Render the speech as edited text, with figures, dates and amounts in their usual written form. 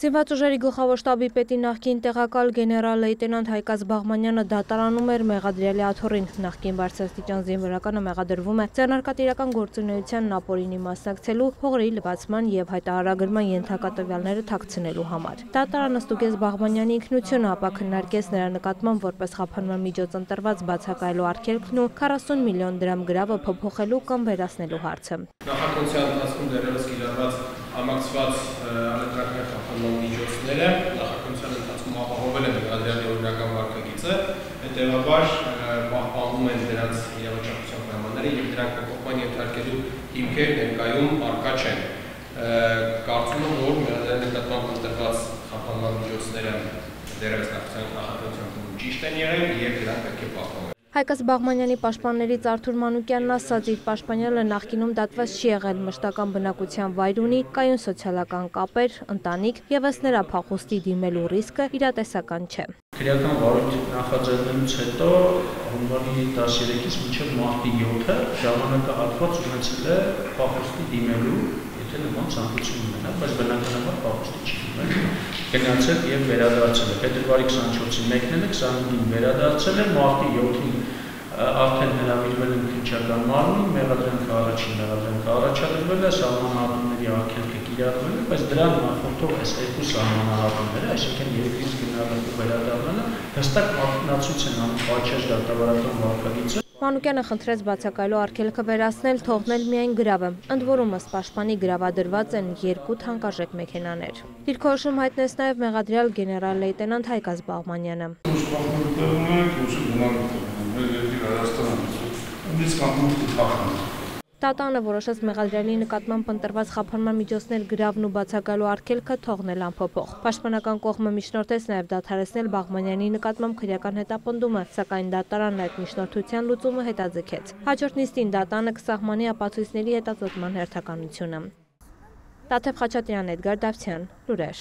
Զինված ուժերի գլխավոր շտաբի պետի նախկին տեղակալ գեներալ-լեյտենանտ Հայկազ Բաղմանյանը դատարանում էր Մեղադրյալի աթոռին։ Նախկին բարձրաստիճան զինվորականը մեղադրվում է ձեռնարկատիրական գործունեությանն ապօրինի մասնակցելու, հողերի լվացման և հայտարարագրման ենթակա տվյալները թաքցնելու համար։ Դատարանը ստուգեց Բաղմանյանի ինքնությունը, ապա քննարկեց նրա նկատմամբ որպես խափանման միջոց ընտրված բացակայելու արգելքն ու 40 միլիոն դրամ գրավը փոփոխելու կամ վերացնելու հարցը։ Նախաքննության ընթացքում դեռևս կիրառված համակցված անընտրական խափանման միջոցները նախաքննության ընթացքում ապահովել են Մեղադրյալի օրինական վարքագիծը, հետևաբար պահպանվում են դրանց իրավաչափության պայմանները եւ դրանք փոփոխման ենթարկելու հիմքեր ներկայում առկա չեն։ Կարծում եմ, որ Մեղադրյալի նկատմամբ ընտրված խափանման միջոցները դեռևս նախաքննության ճիշտ են եղել եւ դրանք պետք է պահպանվեն։ Հայկազ Բաղմանյանի պաշտպաններից Արթուր Մանուկյանն ասաց, իր պաշտպանյալը նախկինում դատված չի եղել, մշտական բնակության վայր ունի, կայուն սոցիալական կապեր, ընտանիք եւ ըստ նրա փախուստի դիմելու ռիսկը իրատեսական չէ։ Քրեական վարույթ նախաձեռնելուց հետո հունվարի 13-ից մինչև մարտի 7-ը ժամանակահատված ունեցել է փախուստի դիմելու, եթե նման ցանկություն ունենա, բայց բնականաբար փախուստի չի դիմել։ Գնացել եւ վերադարձել է։ Փետրվարի 24-ին մեկնել է, 25-ին վերադարձել է, մարտի 7-ին արդեն հրավիրվել են քննչական մարմին, մեղադրանքը առաջադրվել է, սահմանահատումների արգելքը կիրառվել է, բայց դրան նախորդող այս երկու սահմանահատումները, այսինքն երկրից գնալու վերադառնալը, հստակ մատնացույց են անում պատշաճ դատավարական վարքագիծը։ Մանուկյանը խնդրեց բացակայելու արգելքը վերացնել, թողնել միայն գրավը, ընդ որում ըստ պաշտպանի գրավադրված են 2 թանկարժեք մեքենաներ։ Դիրքորոշում հայտնեց նաև մեղադրյալ գեներալ-լեյտենանտ Հայկազ Բաղմանյանը։ Դատանը որոշեց Մեղադրյալի նկատմամբ ընտրված խափանման միջոցներ գրավն ու բացակայելու արգելքը թողնել անփոփոխ։ Պաշտպանական կողմը միջնորդեց նաև դադարեցնել Բաղմանյանի նկատմամբ քրեական հետապնդումը, սակայն դատարանն այդ միջնորդության լուծումը հետաձգեց։ Հաջորդ նիստին դատանը կսահմանի ապացույցների հետազոտման հերթականությունը։ Տաթև Խաչատրյան, Էդգար Դավթյան, լուրեր։